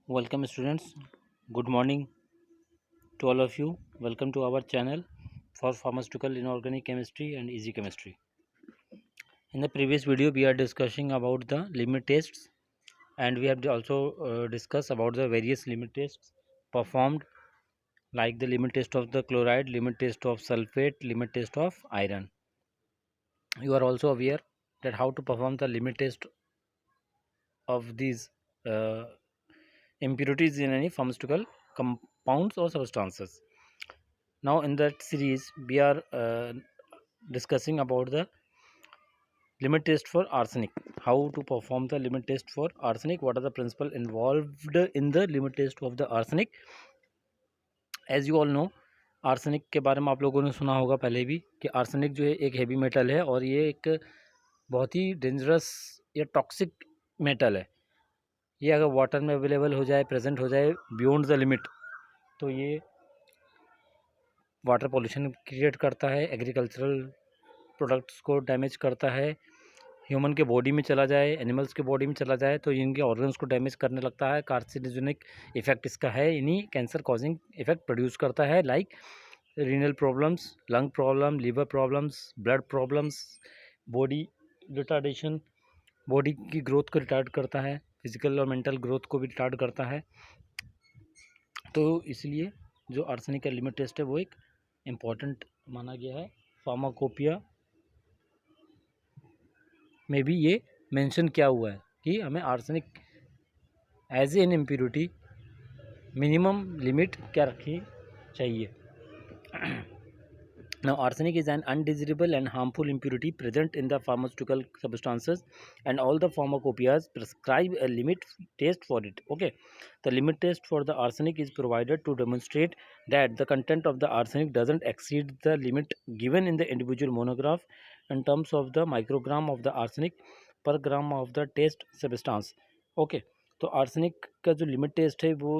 Welcome students. Good morning to all of you. Welcome to our channel for pharmaceutical inorganic chemistry and easy chemistry. In the previous video we are discussing about the limit tests, and we have also discussed about the various limit tests performed, like the limit test of the chloride, limit test of sulfate, limit test of iron. You are also aware that how to perform the limit test of these uh, impurities in any pharmaceutical compounds or substances. Now in that series we are discussing about the limit test for arsenic. How to perform the limit test for arsenic, what are the principle involved in the limit test of the arsenic. As you all know, arsenic के बारे में आप लोगों ने सुना होगा पहले भी कि आर्सेनिक जो है एक हैवी मेटल है और ये एक बहुत ही डेंजरस या टॉक्सिक मेटल है। ये अगर वाटर में अवेलेबल हो जाए, प्रेजेंट हो जाए बियॉन्ड द लिमिट, तो ये वाटर पॉल्यूशन क्रिएट करता है, एग्रीकल्चरल प्रोडक्ट्स को डैमेज करता है, ह्यूमन के बॉडी में चला जाए, एनिमल्स के बॉडी में चला जाए तो इनके ऑर्गन्स को डैमेज करने लगता है। कार्सिनोजेनिक इफेक्ट इसका है, यानी कैंसर कॉजिंग इफेक्ट प्रोड्यूस करता है, like renal problems, lung problem, liver problems, blood problems, body retardation, body की ग्रोथ को रिटार्ड करता है, फिजिकल और मेंटल ग्रोथ को भी रिटार्ड करता है। तो इसलिए जो आर्सेनिक का लिमिट टेस्ट है वो एक इम्पॉर्टेंट माना गया है। फार्माकोपिया में भी ये मेंशन किया हुआ है कि हमें arsenic as an impurity minimum limit क्या रखनी चाहिए। Now arsenic is an undesirable and harmful impurity present in the pharmaceutical substances, and all the pharmacopoeias prescribe a limit test for it. Okay, the limit test for the arsenic is provided to demonstrate that the content of the arsenic doesn't exceed the limit given in the individual monograph in terms of the microgram of the arsenic per gram of the test substance. Okay, तो arsenic का जो limit test है वो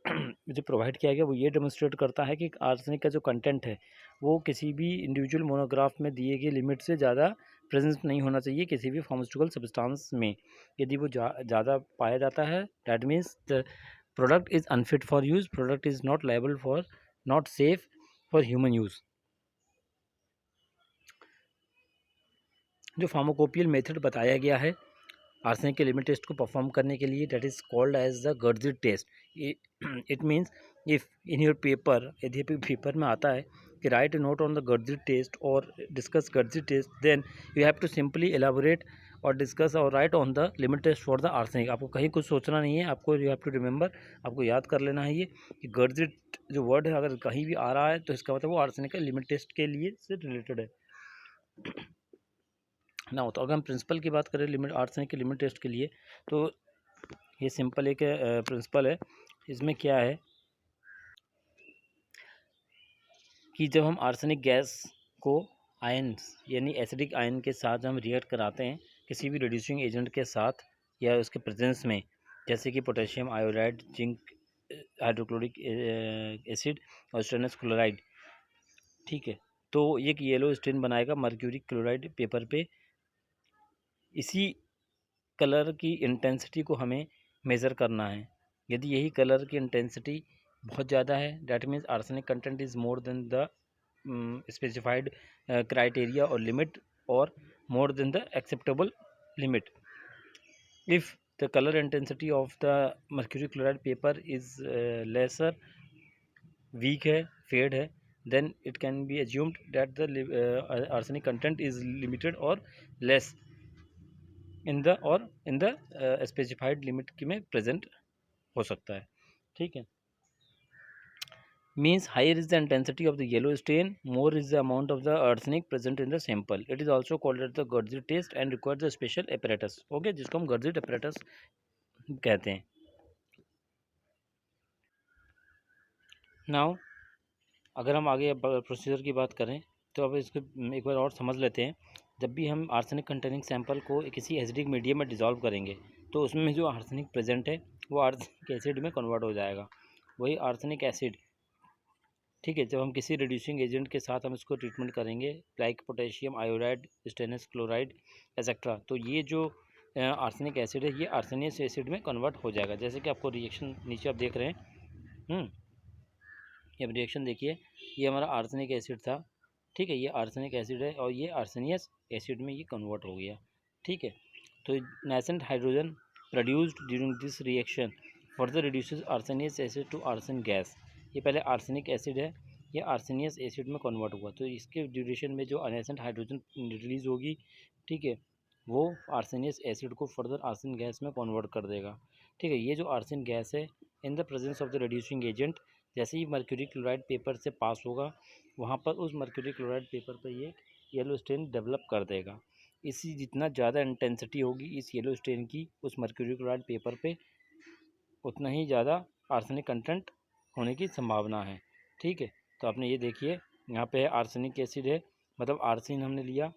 जो provide किया गया वो ये डेमोन्स्ट्रेट करता है कि आर्सेनिक का जो कंटेंट है वो किसी भी इंडिविजुअल मोनोग्राफ में दिए गए लिमिट से ज़्यादा प्रेजेंस नहीं होना चाहिए किसी भी फार्मास्यूटिकल सब्सटेंस में। यदि वो ज़्यादा पाया जाता है, that means the product is unfit for use, product is not liable for, not safe for human use. जो फार्माकोपियल मेथड बताया गया है आर्सेनिक के लिमिट टेस्ट को परफॉर्म करने के लिए, that is called as the Gutzeit test. It means if in your paper, यदि पेपर में आता है कि write a note on the Gutzeit test और discuss Gutzeit test, then you have to simply elaborate और डिस्कस और write on the limit test for the arsenic. आपको कहीं कुछ सोचना नहीं है, आपको यू हैव टू रिमेंबर, आपको याद कर लेना है ये कि गर्जिट जो वर्ड है अगर कहीं भी आ रहा है तो इसका मतलब वो आर्सेनिक के लिमिट टेस्ट के लिए से रिलेटेड है ना। हो तो अगर हम प्रिंसिपल की बात करें लिमिट आर्सेनिक के लिमिट टेस्ट के लिए, तो ये सिंपल एक प्रिंसिपल है। इसमें क्या है कि जब हम आर्सेनिक गैस को आयन्स यानी एसिडिक आयन के साथ हम रिएक्ट कराते हैं किसी भी रिड्यूसिंग एजेंट के साथ या उसके प्रेजेंस में, जैसे कि potassium iodide, zinc hydrochloric acid और स्टेनलेस क्लोराइड, ठीक है, तो ये एक येलो स्टेन बनाएगा मर्क्यूरी क्लोराइड पेपर पे। इसी कलर की इंटेंसिटी को हमें मेज़र करना है। यदि यही कलर की इंटेंसिटी बहुत ज़्यादा है, that means arsenic content is more than the specified criteria और लिमिट, और more than the acceptable limit. If the colour intensity of the mercury chloride paper is lesser, weak है, फेड है, then it can be assumed that the arsenic content is limited or less in the specified limit की में present हो सकता है, ठीक है। Means higher is the intensity of the yellow stain, more is the amount of the arsenic present in the sample. It is also called at the Gutzeit test and requires the special apparatus. Okay, जिसको हम गर्जिट apparatus कहते हैं। Now अगर हम आगे procedure की बात करें तो अब इसको एक बार और समझ लेते हैं। जब भी हम आर्सेनिक कंटेनिंग सैंपल को किसी एसिडिक मीडियम में डिज़ोल्व करेंगे तो उसमें जो आर्सेनिक प्रेजेंट है वो आर्सेनिक एसिड में कन्वर्ट हो जाएगा, वही आर्सेनिक एसिड, ठीक है। जब हम किसी रिड्यूसिंग एजेंट के साथ हम इसको ट्रीटमेंट करेंगे like potassium iodide, stainless chloride etcetera, तो ये जो आर्सेनिक एसिड है, ये आर्सेनियस एसिड में कन्वर्ट हो जाएगा। जैसे कि आपको रिएक्शन नीचे आप देख रहे हैं, ये रिएक्शन देखिए, ये हमारा आर्सेनिक एसिड था, ठीक है, ये आर्सेनिक एसिड है और ये आर्सेनियस एसिड में ये कन्वर्ट हो गया, ठीक है। तो nascent hydrogen produced during this reaction further reduces arsenious acid to arsine gas. ये पहले आर्सेनिक एसिड है, ये आर्सेनियस एसिड में कन्वर्ट हुआ, तो इसके ड्यूरेशन में जो नेसेंट हाइड्रोजन रिलीज होगी, ठीक है, वो आर्सेनियस एसिड को फर्दर आर्सन गैस में कन्वर्ट कर देगा, ठीक है। ये जो आर्सन गैस है, in the presence of the reducing agent, जैसे ही मर्क्यूरी क्लोराइड पेपर से पास होगा, वहाँ पर उस मर्क्यूरी क्लोराइड पेपर पर ये येलो स्टेन डेवलप कर देगा। इसी जितना ज़्यादा इंटेंसिटी होगी इस येलो स्टेन की उस मर्क्यूरी क्लोराइड पेपर पे, उतना ही ज़्यादा आर्सेनिक कंटेंट होने की संभावना है, ठीक है। तो आपने ये देखिए, यहाँ पे आर्सेनिक एसिड है, मतलब आर्सेन हमने लिया,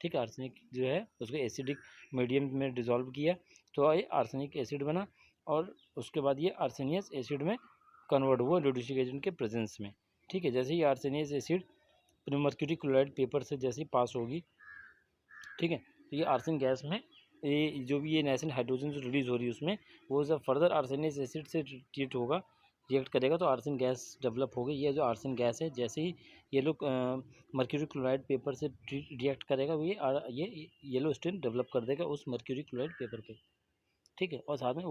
ठीक है, आर्सेनिक जो है उसको एसिडिक मीडियम में डिज़ोल्व किया, तो ये आर्सेनिक एसिड बना, और उसके बाद ये आर्सेनियस एसिड में कन्वर्ट हुआ रिड्यूसिंग एजेंट के प्रेजेंस में, ठीक है। जैसे ही आर्सेनियस एसिड मर्क्यूरी क्लोराइड पेपर से जैसे ही पास होगी, ठीक है, तो ये आर्सेन गैस में ये जो भी ये नेसेंट हाइड्रोजन जो रिलीज़ हो रही है उसमें, वो जब फर्दर आर्सेनियस एसिड से ट्रीट होगा, रिएक्ट करेगा, तो आर्सेन गैस डेवलप होगी। ये जो आर्सेन गैस है, जैसे ही ये लोग मर्क्यूरी क्लोराइड पेपर से रिएक्ट करेगा, ये येलो स्टेन डेवलप कर देगा उस मर्क्यूरी क्लोराइड पेपर पे, ठीक है, और साथ में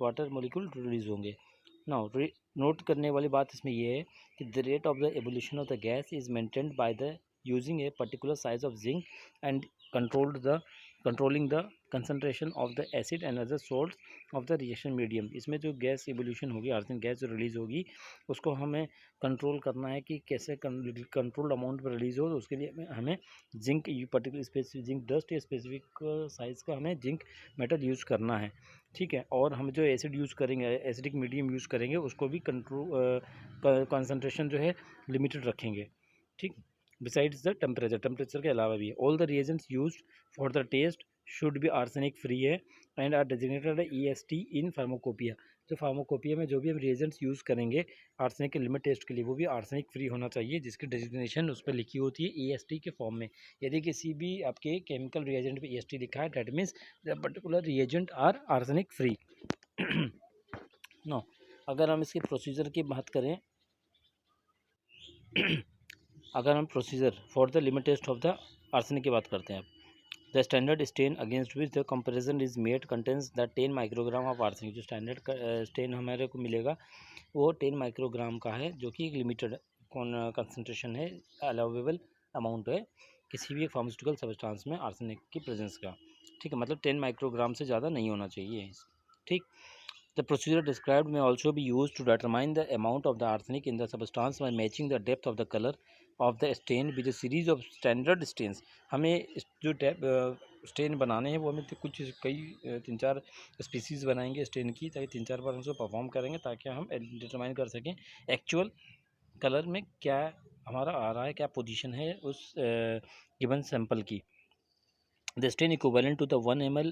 वाटर मॉलिक्यूल रिलीज होंगे। नाउ नोट करने वाली बात इसमें ये है कि the rate of the evolution of the gas is maintained by the using a particular size of zinc and controlled the controlling the concentration of the acid and other salt of the reaction medium. इसमें जो gas evolution होगी, Arsen gas जो release होगी, उसको हमें control करना है कि कैसे कंट्रोल्ड अमाउंट पर रिलीज़ हो। तो उसके लिए हमें zinc particular specific zinc dust या स्पेसिफिक साइज़ का हमें जिंक मेटल यूज़ करना है, ठीक है। और हम जो एसिड यूज़ करेंगे, एसिडिक मीडियम यूज़ करेंगे, उसको भी कंट्रोल कंसनट्रेशन जो है लिमिटेड रखेंगे, ठीक। बिसाइड्स द टेम्परेचर के अलावा भी all the reagents used for the test should be arsenic free है and are designated EST in pharmacopoeia. जो फार्माकोपिया में जो भी हम रिएजेंट्स यूज़ करेंगे आर्सेनिक के लिमिट टेस्ट के लिए, वो भी आर्सेनिक फ्री होना चाहिए, जिसकी डेजिग्नेशन उस पर लिखी होती है EST के फॉर्म में। यदि किसी भी आपके केमिकल रिएजेंट पे EST लिखा है, that means the particular reagent are arsenic free. No, अगर हम इसके प्रोसीजर की बात करें अगर हम procedure for the limit test of the arsenic की बात करते हैं, the standard stain against which the comparison is made contains the 10 microgram of arsenic. जो स्टैंडर्ड स्टेन हमारे को मिलेगा वो 10 माइक्रोग्राम का है, जो कि एक लिमिटेड कंसनट्रेशन है, अलाउेबल अमाउंट है किसी भी फार्मास्यूटिकल सब्सटेंस में आर्सेनिक की प्रेजेंस का, ठीक है। मतलब 10 माइक्रोग्राम से ज़्यादा नहीं होना चाहिए, ठीक। The procedure described may also be used to determine the amount of the arsenic in the substance by matching the depth of the color of the stain with a series of standard stains। हमें जो stand बनाने हैं वो हमें कुछ कई 3-4 species बनाएंगे stand की, ताकि 3-4 बार उसको परफॉर्म करेंगे, ताकि हम डिटरमाइन कर सकें एक्चुअल कलर में क्या हमारा आ रहा है, क्या पोजीशन है उस गिवन सैंपल की। The stain equivalent to the 1 ml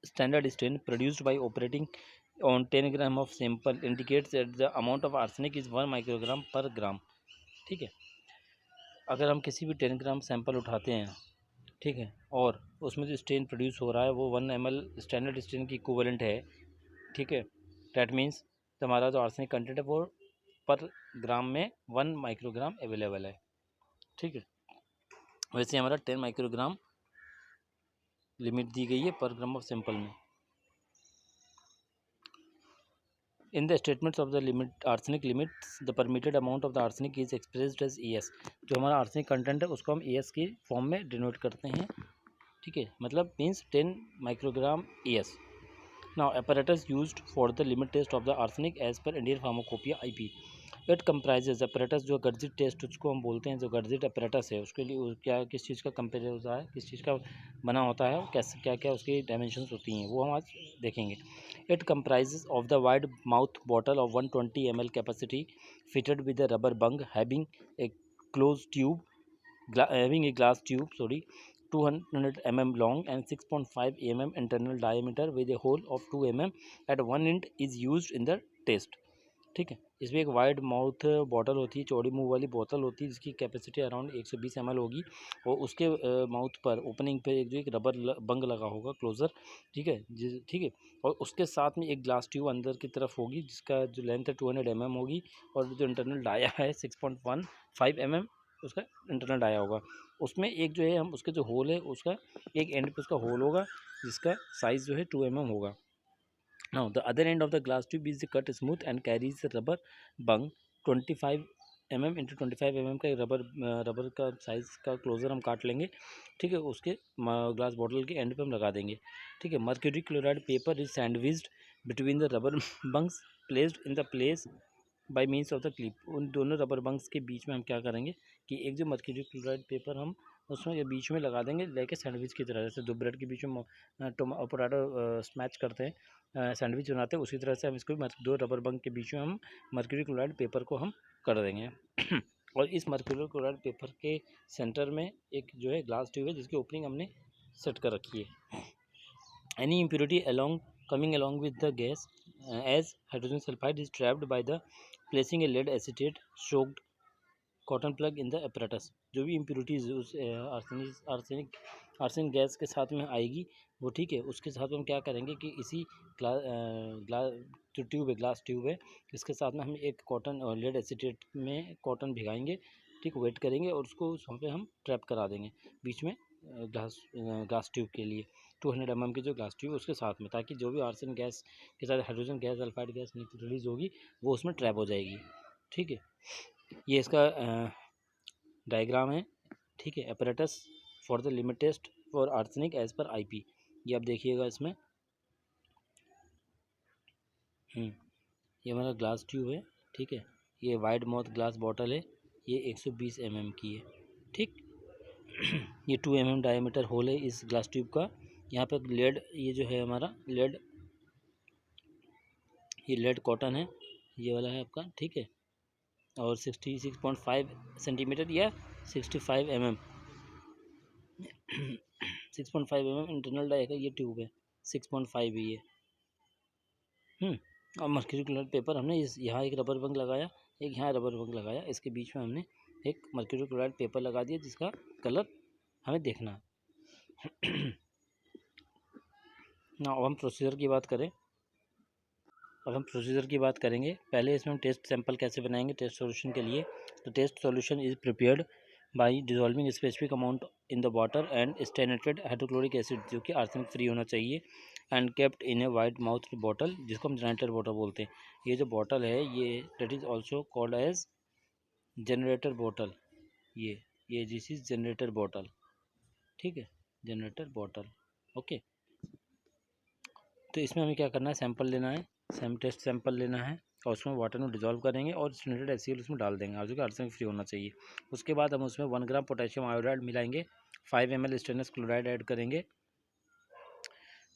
standard stain produced by operating on 10 gram of sample indicates that the amount of arsenic is 1 microgram per gram, ठीक है। अगर हम किसी भी 10 ग्राम सैंपल उठाते हैं, ठीक है, और उसमें जो स्टेन प्रोड्यूस हो रहा है वो 1 ml स्टैंडर्ड स्टेन की इक्विवेलेंट है, ठीक है, डैट मीन्स हमारा जो आर्सेनिक कंटेंट है वो पर ग्राम में 1 माइक्रोग्राम अवेलेबल है, ठीक है। वैसे हमारा 10 माइक्रोग्राम लिमिट दी गई है पर ग्राम ऑफ सैंपल में। In the statements of the limit arsenic limits, the permitted amount of the arsenic is expressed as ES। जो हमारा आर्सेनिक कंटेंट है उसको हम ES की फॉर्म में डिनोट करते हैं, ठीक है, मतलब means 10 microgram ES। Now apparatus used for the limit test of the arsenic as per Indian Pharmacopoeia IP। It comprises apparatus, जो गर्जिट टेस्ट उसको हम बोलते हैं, जो गर्जिट अपरेटस है उसके लिए क्या किस चीज़ का कंपेयर होता है, किस चीज़ का बना होता है, कैसे क्या क्या उसकी डायमेंशंस होती हैं, वो हम आज देखेंगे। It comprises of the wide mouth bottle of 120 ml capacity fitted with a rubber bung having a closed tube having a glass tube 200 mm long and 6.5 mm internal diameter with a hole of 2 mm at one end is used in the test। ठीक है। इसमें एक wide mouth bottle होती है, चौड़ी मुंह वाली बोतल होती है, जिसकी कैपेसिटी अराउंड 120 ml होगी, और उसके माउथ पर ओपनिंग पे एक रबर बंग लगा होगा, क्लोज़र। ठीक है ठीक है। और उसके साथ में एक ग्लास ट्यूब अंदर की तरफ होगी, जिसका जो लेंथ है 200 mm होगी, और जो इंटरनल डाया है 6.15 mm उसका इंटरनल डाया होगा। उसमें एक जो है हम उसके जो होल है उसका एक एंड पे उसका होल होगा, जिसका साइज़ जो है 2 mm होगा। Now the other end of the glass tube is cut smooth and carries a rubber bung 25 mm into 25 mm का रबर का साइज़ का क्लोज़र हम काट लेंगे। ठीक है, उसके ग्लास बॉटल के एंड पे हम लगा देंगे। ठीक है। Mercury chloride paper is sandwiched between the rubber bungs placed in the place by means of the clip. उन दोनों रबर बंग्स के बीच में हम क्या करेंगे कि एक जो मर्क्यूरी क्लोराइड पेपर हम उसमें बीच में लगा देंगे, लेके सैंडविच की तरह, जैसे दो ब्रेड के बीच में पोटैटो स्मैच करते हैं, सैंडविच बनाते हैं, उसी तरह से हम इसको दो रबर बंग के बीच में हम मर्क्यूरी क्लोराइड पेपर को हम कर देंगे। और इस मर्क्यूरी क्लोराइड पेपर के सेंटर में एक जो है ग्लास ट्यूब है, जिसकी ओपनिंग हमने सेट कर रखी है। Any impurity coming along with the gas as hydrogen sulfide is trapped by the placing a lead acetate soaked cotton plug in the apparatus। जो भी इम्प्योरिटीज़ उस आर्सेनिक गैस के साथ में आएगी वो, ठीक है, उसके साथ हम क्या करेंगे कि इसी जो ट्यूब है, ग्लास ट्यूब है, इसके साथ में हम एक कॉटन और लेड एसीटेट में कॉटन भिगाएंगे, ठीक, वेट करेंगे, और उसको वहाँ पे हम ट्रैप करा देंगे बीच में ग्लास ट्यूब के लिए 200 mm की जो ग्लास ट्यूब उसके साथ में, ताकि जो भी आर्सेनिक गैस के साथ hydrogen gas sulphide gas release होगी वो उसमें ट्रैप हो जाएगी। ठीक है, ये इसका डायग्राम है। ठीक है। apparatus for the limit test for arsenic as पर IP, ये आप देखिएगा इसमें। ये हमारा ग्लास ट्यूब है। ठीक है, ये वाइड माउथ ग्लास बॉटल है, ये 120 mm की है। ठीक। ये 2 mm डायमीटर होल है इस ग्लास ट्यूब का। यहाँ पर लेड, ये जो है हमारा लेड, ये लेड कॉटन है, ये वाला है आपका। ठीक है, और 66.5 सेंटीमीटर या 65 mm 6.5 mm इंटरनल डाई का ये ट्यूब है, 6.5 है ये। और मर्क्यूरी क्लोराइड पेपर हमने इस यहाँ एक रबर बंग लगाया, एक यहाँ रबर बंग लगाया, इसके बीच में हमने एक मर्क्यूरी क्लोराइड पेपर लगा दिया, जिसका कलर हमें देखना है। ना अब हम प्रोसीजर की बात करें, पहले इसमें हम टेस्ट सैंपल कैसे बनाएंगे टेस्ट सॉल्यूशन के लिए। तो test solution is prepared by dissolving specific amount in the water and stannated hydrochloric acid, जो कि आर्सेनिक फ्री होना चाहिए, and kept in a wide mouth bottle, जिसको हम जनरेटर बॉटल बोलते हैं। ये जो बॉटल है ये that is also called as generator bottle. ये दिस इज़ जनरेटर बॉटल। ठीक है, जनरेटर बॉटल। ओके, तो इसमें हमें क्या करना है, सैंपल लेना है, टेस्ट सैंपल लेना है, और उसमें वाटर में डिजॉल्व करेंगे और स्टैंडर्ड HCl उसमें डाल देंगे, जो कि आर्सेनिक फ्री होना चाहिए। उसके बाद हम उसमें 1 ग्राम पोटेशियम आयोडाइड मिलाएंगे, 5 ml स्टेनलेस क्लोराइड ऐड करेंगे,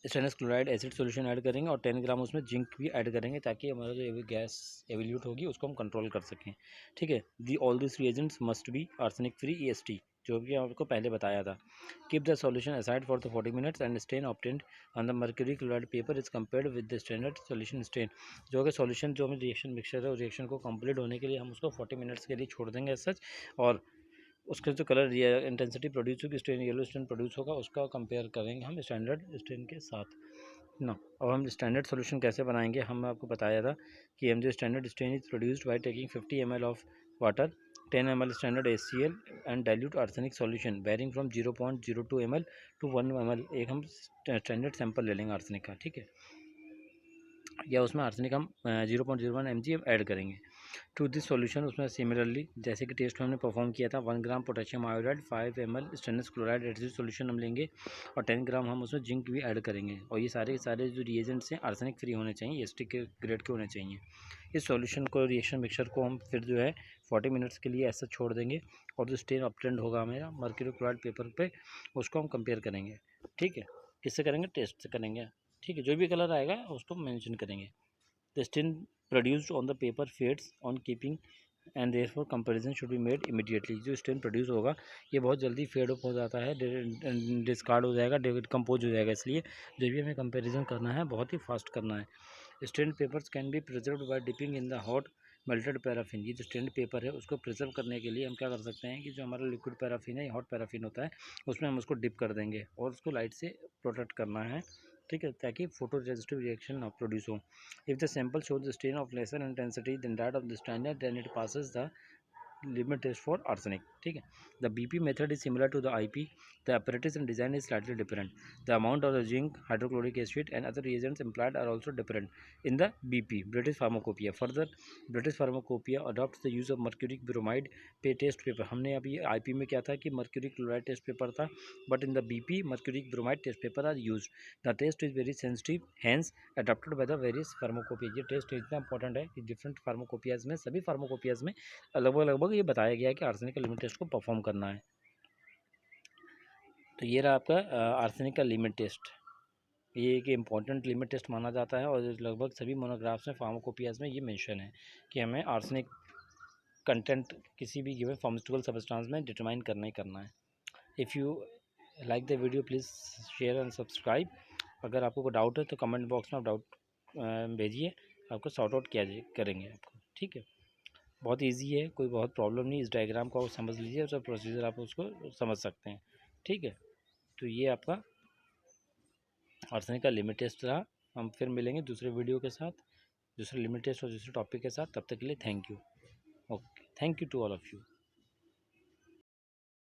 stainless chloride acid solution add करेंगे, और 10 ग्राम उसमें जिंक भी ऐड करेंगे, ताकि हमारा जो गैस एवल्यूट होगी उसको हम कंट्रोल कर सकें। ठीक है, all this reagents must be arsenic free EST, जो भी आपको पहले बताया था। Keep the solution aside for the 40 minutes and stain obtained on the mercury chloride paper is compared with the standard solution stain. जो कि सॉल्यूशन जो हमें रिएक्शन मिक्सचर है, उस रिएक्शन को कंप्लीट होने के लिए हम उसको 40 मिनट्स के लिए छोड़ देंगे एज सच, और उसका जो कलर इंटेंसिटी प्रोड्यूस होगी, स्टेन येलो स्टेन प्रोड्यूस होगा, उसका कंपेयर करेंगे हम स्टैंडर्ड स्टेन के साथ ना। अब हम स्टैंडर्ड सॉल्यूशन कैसे बनाएंगे, हम आपको बताया था कि हम जो standard stain is produced by taking 50 ml of water, 10 ml standard HCl and dilute arsenic solution varying from 0.02 ml to 1 ml। एक हम स्टैंडर्ड सैंपल ले लेंगे आर्सेनिक का। ठीक है, या उसमें आर्सेनिक हम 0.01 mg ऐड करेंगे टू दिस सॉल्यूशन। उसमें सिमिलरली जैसे कि टेस्ट हमने परफॉर्म किया था, 1 gram potassium iodide, 5 ml stainless chloride acid solution हम लेंगे, और 10 ग्राम हम उसमें जिंक भी ऐड करेंगे, और ये सारे के सारे जो रिएजेंट्स हैं आर्सेनिक फ्री होने चाहिए, EST के ग्रेड के होने चाहिए। इस सॉल्यूशन को, रिएक्शन मिक्सचर को हम फिर जो है 40 मिनट्स के लिए ऐसा छोड़ देंगे, और जो स्टेन ऑब्टेन्ड होगा मेरा मर्क्यूरी क्लोराइड पेपर पे, उसको हम कंपेयर करेंगे। ठीक है, किससे करेंगे, टेस्ट से करेंगे। ठीक है, जो भी कलर आएगा उसको मेंशन करेंगे। The stain produced on the paper fades on keeping and therefore comparison should be made immediately। जो स्टेन प्रोड्यूस होगा ये बहुत जल्दी फेड अप हो जाता है, डिस्कार्ड हो जाएगा, डिकम्पोज हो जाएगा, इसलिए जो भी हमें कंपैरिजन करना है बहुत ही फास्ट करना है। Stained papers can be preserved by dipping in the hot melted paraffin. ये जो स्टेंड पेपर है उसको प्रिजर्व करने के लिए हम क्या कर सकते हैं कि जो हमारा लिक्विड पैराफिन है, हॉट पैराफिन होता है, उसमें हम उसको डिप कर देंगे और उसको लाइट से प्रोटेक्ट करना है, ठीक है, ताकि फोटो रेजिस्टिव रिएक्शन ना प्रोड्यूस हो। If the sample show the stain of lesser intensity than that of the standard then it passes the limit test for arsenic, ठीक है। The BP method is similar to the IP. The apparatus and design is slightly different. The amount of the zinc, hydrochloric acid and other reagents implied are also different in the BP, British Pharmacopoeia. Further, British Pharmacopoeia adopts the use of mercury bromide पे test paper. हमने अभी IP में क्या था कि mercury chloride test paper था, but in the BP mercury bromide test paper are use. The test is very sensitive, hence adopted by the various pharmacopoeia. ये test इतना इंपॉर्टेंट है कि डिफरेंट फार्माकोपियाज में, सभी फार्माकोपियाज में लगभग ये बताया गया है कि आर्सेनिक का लिमिट टेस्ट को परफॉर्म करना है। तो ये रहा आपका आर्सेनिक का लिमिट टेस्ट। ये एक इम्पॉर्टेंट लिमिट टेस्ट माना जाता है और लगभग सभी मोनोग्राफ्स में, फार्माकोपियाज में ये मेंशन है कि हमें आर्सेनिक कंटेंट किसी भी गिवन फार्मास्यूटिकल सब्सटेंस में डिटरमाइन करना ही करना है। If you like the video please share and subscribe. अगर आपको कोई डाउट है तो कमेंट बॉक्स में आप डाउट भेजिए, आपको सॉर्ट आउट किया करेंगे आपको, ठीक है। बहुत इजी है, कोई बहुत प्रॉब्लम नहीं। इस डायग्राम को आप समझ लीजिए, उसका प्रोसीजर आप उसको समझ सकते हैं, ठीक है। तो ये आपका आर्सेनिक का लिमिट टेस्ट रहा। हम फिर मिलेंगे दूसरे वीडियो के साथ, दूसरे लिमिट टेस्ट और दूसरे टॉपिक के साथ। तब तक के लिए thank you. Okay, thank you to all of you.